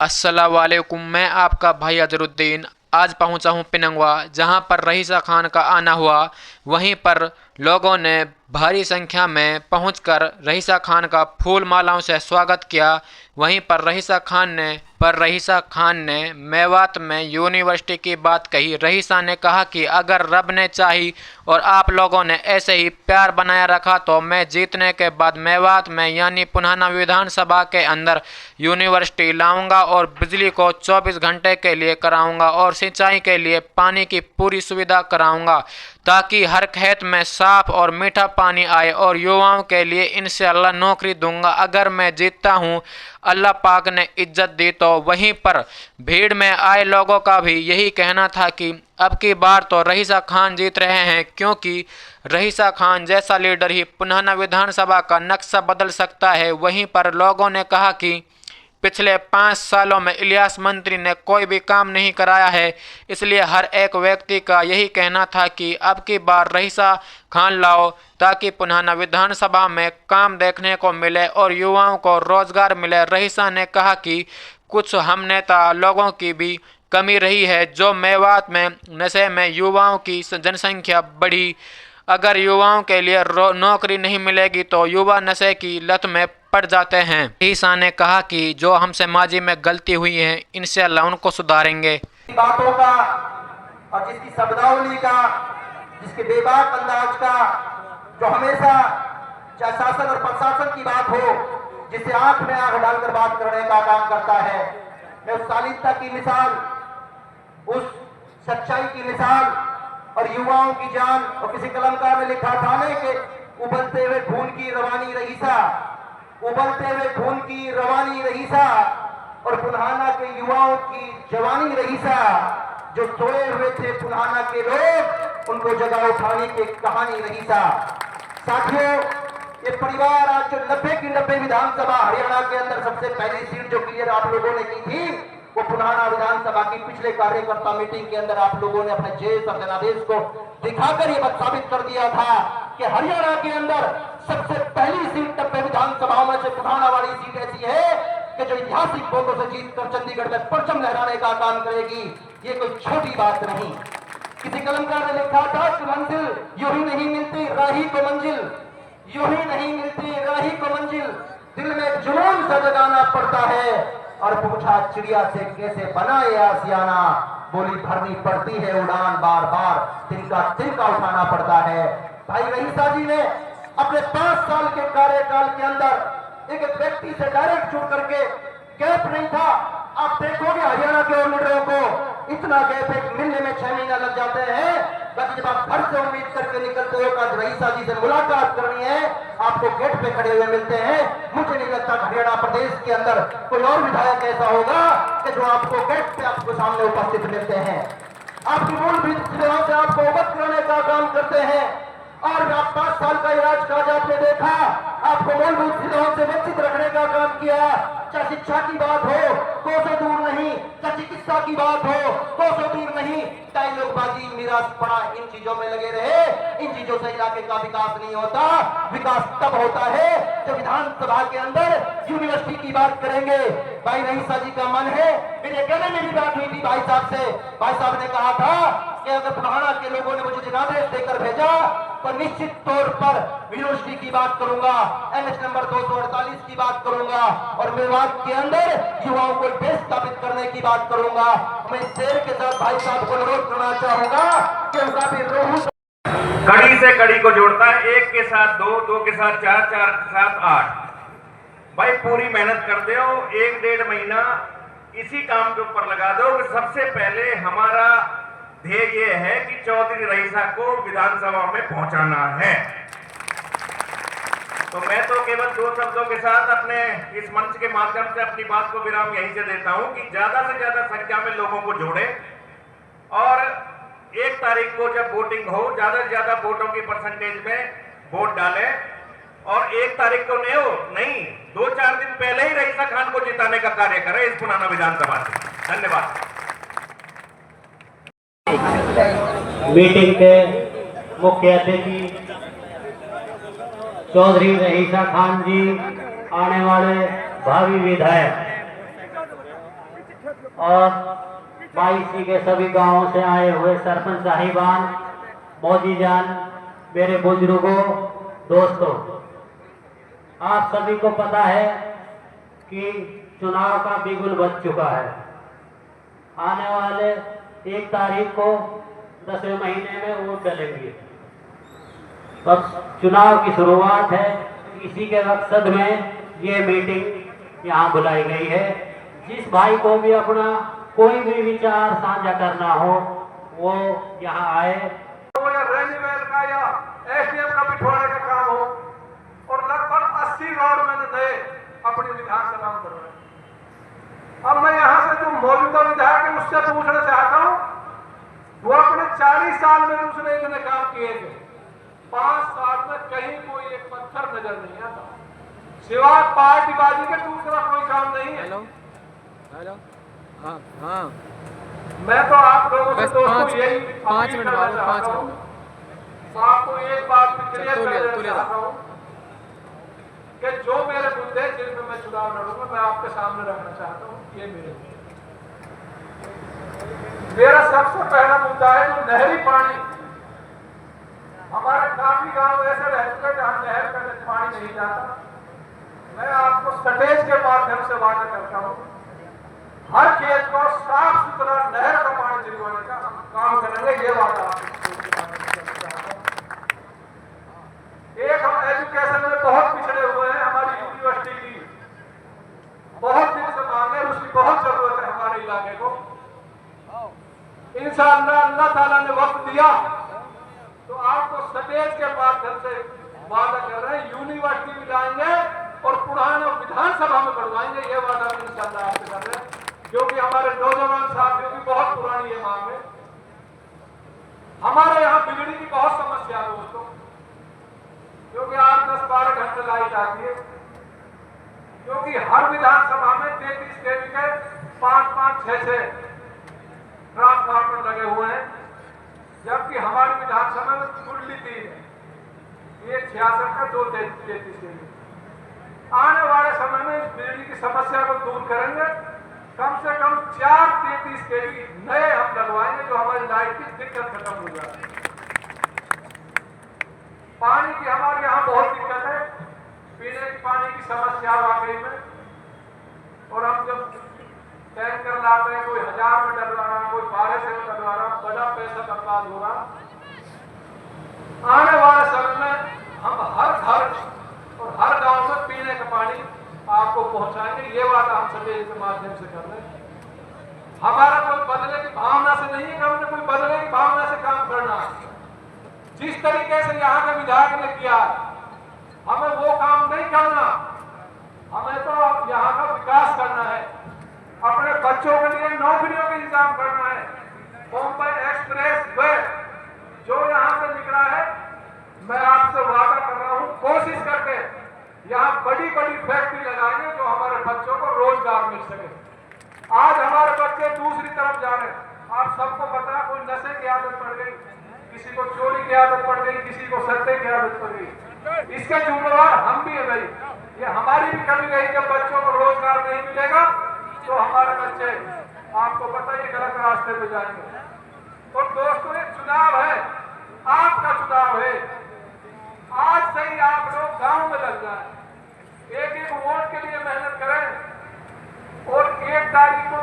अस्सलाम वालेकुम। मैं आपका भाई अजरुद्दीन आज पहुंचा हूं पिनंगवा, जहां पर रईसा खान का आना हुआ। वहीं पर लोगों ने भारी संख्या में पहुंचकर रईसा खान का फूल मालाओं से स्वागत किया। वहीं पर रईसा खान ने मेवात में यूनिवर्सिटी की बात कही। रईसा ने कहा कि अगर रब ने चाही और आप लोगों ने ऐसे ही प्यार बनाया रखा तो मैं जीतने के बाद मेवात में यानी पुन्हाना विधानसभा के अंदर यूनिवर्सिटी लाऊंगा और बिजली को 24 घंटे के लिए कराऊंगा और सिंचाई के लिए पानी की पूरी सुविधा कराऊंगा, ताकि हर खेत में साफ और मीठा पानी आए और युवाओं के लिए इंशाअल्लाह नौकरी दूंगा अगर मैं जीतता हूं। अल्लाह पाक ने इज्जत दी। तो वहीं पर भीड़ में आए लोगों का भी यही कहना था कि अब की बार तो रईसा खान जीत रहे हैं, क्योंकि रईसा खान जैसा लीडर ही पुन्हाना विधानसभा का नक्शा बदल सकता है। वहीं पर लोगों ने कहा कि पिछले 5 सालों में इलियास मंत्री ने कोई भी काम नहीं कराया है, इसलिए हर एक व्यक्ति का यही कहना था कि अब की बार रईसा खान लाओ, ताकि पुन्हाना विधानसभा में काम देखने को मिले और युवाओं को रोजगार मिले। रईसा ने कहा कि कुछ हम नेता लोगों की भी कमी रही है, जो मेवात में नशे में युवाओं की जनसंख्या बढ़ी। अगर युवाओं के लिए नौकरी नहीं मिलेगी तो युवा नशे की लत में पड़ जाते हैं। ईसा ने कहा कि जो हमसे माजी में गलती हुई है इंशाअल्लाह उनको सुधारेंगे। बातों का और जिसकी शब्दावली का, जिसके बेबाक अंदाज का, जो हमेशा चाहे शासन और प्रशासन की बात हो, जिसे आंख में आंख डालकर बात करने का काम करता है। मैं उस शालीनता की मिसाल, उस सच्चाई की मिसाल और युवाओं की जान, और किसी कलमकार ने लिखा था कि उबलते हुए खून की रवानी रईसा, उबलते हुए खून की रवानी रईसा और पुन्हाना के युवाओं की जवानी रईसा। जो सोए हुए थे पुन्हाना के लोग, उनको जगह उठाने की कहानी रईसा। साथियों, ये परिवार आज जो 90 की 90 विधानसभा हरियाणा के अंदर सबसे पहली सीट जो क्लियर आप लोगों ने की थी, वो पुन्हाना विधानसभा की पिछले कार्यकर्ता मीटिंग के अंदर आप लोगों ने अपने जेस और जनादेश को दिखाकर ये बात साबित कर दिया था कि हरियाणा के अंदर सबसे पहली सीट 90 विधानसभाओं में से पुन्हाना वाली सीट ऐसी है कि जो ऐतिहासिक वोटों से जीतकर चंडीगढ़ में परचम लहराने का काम करेगी। ये कोई छोटी बात नहीं। किसी कलमकार ने लिखा था कि मंजिल यूं ही नहीं मिलती राही को मंजिल, यूं ही नहीं मिलती राही को मंजिल, दिल में एक जुनून सा जगाना पड़ता है। और पूछा चिड़िया से कैसे बना ये आसियाना, बोली भरनी पड़ती है उड़ान बार बार, तिनका तिनका उठाना पड़ता है। भाई रईसा जी ने अपने 5 साल के कार्यकाल के अंदर एक व्यक्ति से डायरेक्ट जुड़ करके, गैप नहीं था। आप देखोगे हरियाणा के और लीडरों को इतना गैप एक मिलने में 6 महीना लग जाते हैं, बाकी जब आप घर से उम्मीद करके निकलते हो कि रईसा जी से मुलाकात करनी है, आपको गेट पे खड़े हुए मिलते हैं। मुझे नहीं लगता हरियाणा प्रदेश के अंदर कोई और विधायक ऐसा होगा कि जो आपको गेट पे आपको सामने उपस्थित मिलते हैं, आपकी मूलभूत सुविधाओं से आपको अवगत कराने का काम करते हैं। और आप 5 साल का इलाज काज आपने देखा, आपको मूलभूत सुविधाओं से वंचित रखने का काम किया। चाहे शिक्षा की बात हो तो से दूर नहीं, चाहे चिकित्सा की बात हो तो से दूर नहीं, चाहे लोगबाजी मिराज पड़ा इन चीजों में लगे रहे। इन चीजों से इलाके का विकास नहीं होता। विकास तब होता है जब विधानसभा के अंदर यूनिवर्सिटी की बात करेंगे। भाई रईसा जी का मन है, मेरे कहने में भी बात हुई थी भाई साहब से। भाई साहब ने कहा था कि अगर पुन्हाना के लोगों ने मुझे जनादेश देकर भेजा तो निश्चित तौर पर यूनिवर्सिटी की बात करूंगा, एनएच नंबर 248 की बात करूंगा और मेवात के अंदर युवाओं को देश स्थापित करने की बात करूंगा। मैं शेर के साथ भाई साहब को अनुरोध करना चाहूंगा कि उनका भी रोहू कड़ी से कड़ी को जोड़ता है, 1 के साथ 2, 2 के साथ 4, 4 के साथ 8। भाई पूरी मेहनत कर दो, 1-1.5 महीना इसी काम के ऊपर लगा दो कि सबसे पहले हमारा ध्येय ये है कि चौधरी रईसा को विधानसभा में पहुंचाना है। तो मैं तो केवल 2 शब्दों के साथ अपने इस मंच के माध्यम से अपनी बात को विराम यहीं से देता हूं कि ज्यादा से ज्यादा संख्या में लोगों को जोड़े और 1 तारीख को जब वोटिंग हो ज्यादा से ज्यादा वोटों की परसेंटेज में वोट डालें और 1 तारीख को नहीं 2-4 दिन पहले ही रईसा खान को जिताने का कार्य करें इस पुन्हाना विधानसभा से। धन्यवाद। मीटिंग के मुख्य अतिथि चौधरी रईसा खान जी, आने वाले भावी विधायक। और बाईसी के सभी गांवों से आए हुए सरपंच साहिबान, मौजी जान, मेरे बुजुर्गों, दोस्तों, आप सभी को पता है कि चुनाव का बिगुल बज चुका है। आने वाले 1 तारीख को 10वें महीने में वोट डलेंगे। बस चुनाव की शुरुआत है, इसी के मकसद में ये मीटिंग यहाँ बुलाई गई है। जिस भाई को भी अपना कोई भी विचार साझा करना हो वो यहाँ आए। तो या रेलवेल का या एसडीएम का बिठवाने का काम हो, और लगभग 80 रोड मैंने नए अपनी विधानसभा में बनवाए। अब मैं यहाँ से जो मौजूदा विधायक है उससे पूछना चाहता हूँ, वो अपने 40 साल में उसने इतने काम किए थे, 5 साल में कहीं कोई एक पत्थर नजर नहीं आता, सिवाय पार्टीबाजी के दूसरा कोई काम नहीं है। हेलो हाँ हाँ मैं तो आप लोगों से बस दोस्तों यही 5 अपील मिनट करना बाद, चाहता 5 हूं। मिनट आपको एक बात भी क्लियर तो कर ले देना चाहता हूं कि जो मेरे मुद्दे जिनमें मैं चुनाव लड़ूंगा मैं आपके सामने रखना चाहता हूं। ये मेरा सबसे पहला मुद्दा है जो नहरी पानी। हमारे काफी गांव ऐसे रहते हैं जहां नहर का पानी नहीं जाता। मैं आपको सटेज के माध्यम से वादा करता हूं, हर खेत को साफ सुथरा नहर का पानी दिलवाने का हम काम करेंगे, ये वादा एक हम एजुकेशन में बहुत पिछड़े हुए हैं। हमारी यूनिवर्सिटी की बहुत दिन से मांग है, उसकी बहुत जरूरत है हमारे इलाके को। इंशाअल्लाह अल्लाह ताला ने वक्त दिया तो आपको सटेज के माध्यम से वादा कर रहे हैं, यूनिवर्सिटी में जाएंगे और पुराना विधानसभा में बढ़वाएंगे। ये वादा हम इंशाअल्लाह आपसे कर रहे हैं, क्योंकि हमारे नौजवान साथियों की बहुत पुरानी ये मांग है। हमारे यहाँ बिजली की बहुत समस्या है दोस्तों, क्योंकि 8-10-12 घंटे लाइट आती है, क्योंकि हर विधानसभा में 33 केवी के 5-5-6-6 ट्रांसफार्मर लगे हुए हैं, जबकि हमारी विधानसभा में कुल 3 है, ये 66 का 2 33 केवी। आने वाले समय में इस बिजली की समस्या को दूर करेंगे, कम से कम 4 33 केवी नए हम लगवाएंगे, जो हमारी लाइट की दिक्कत खत्म हो जाए। पानी की हमारे यहाँ बहुत दिक्कत है, पीने की पानी की समस्या वाकई में। और हम जब टैंकर लाते हैं, कोई 1000 में डलवा रहा, कोई 1200 में डलवा रहा, बड़ा पैसा बर्बाद हो रहा। आने वाले समय में हम हर घर और हर गांव में पीने का पानी आपको पहुंचाएंगे, ये वादा हम सटेज के माध्यम से कर रहे हैं। हमारा कोई बदले की भावना से नहीं है कि हमने कोई बदले की भावना से काम करना है। जिस तरीके से यहाँ के विधायक ने किया, हमें वो काम नहीं करना। हमें तो यहाँ का विकास करना है, अपने बच्चों के लिए नौकरियों का इंतजाम करना है। मुंबई एक्सप्रेस वे जो यहाँ से निकला है, मैं आपसे वादा कर रहा हूँ, कोशिश करके यहाँ बड़ी बड़ी फैक्ट्री लगाएंगे जो हमारे बच्चों को रोजगार मिल सके। आज हमारे बच्चे दूसरी तरफ जा रहे हैं। आप सबको पता है, कोई नशे की आदत पड़ गई, किसी को चोरी की आदत पड़ गई, किसी को सट्टे की आदत पड़ गई। इसके जिम्मेवार हम भी है भाई। ये हमारी भी कमी रही, जब बच्चों को रोजगार नहीं मिलेगा तो हमारे बच्चे आपको पता है गलत रास्ते पे जाएंगे। तो दोस्तों, ये चुनाव है, आपका चुनाव है। आज से ही आप लोग गांव में लग जाएं, एक एक वोट के लिए मेहनत करें और 1 तारीख को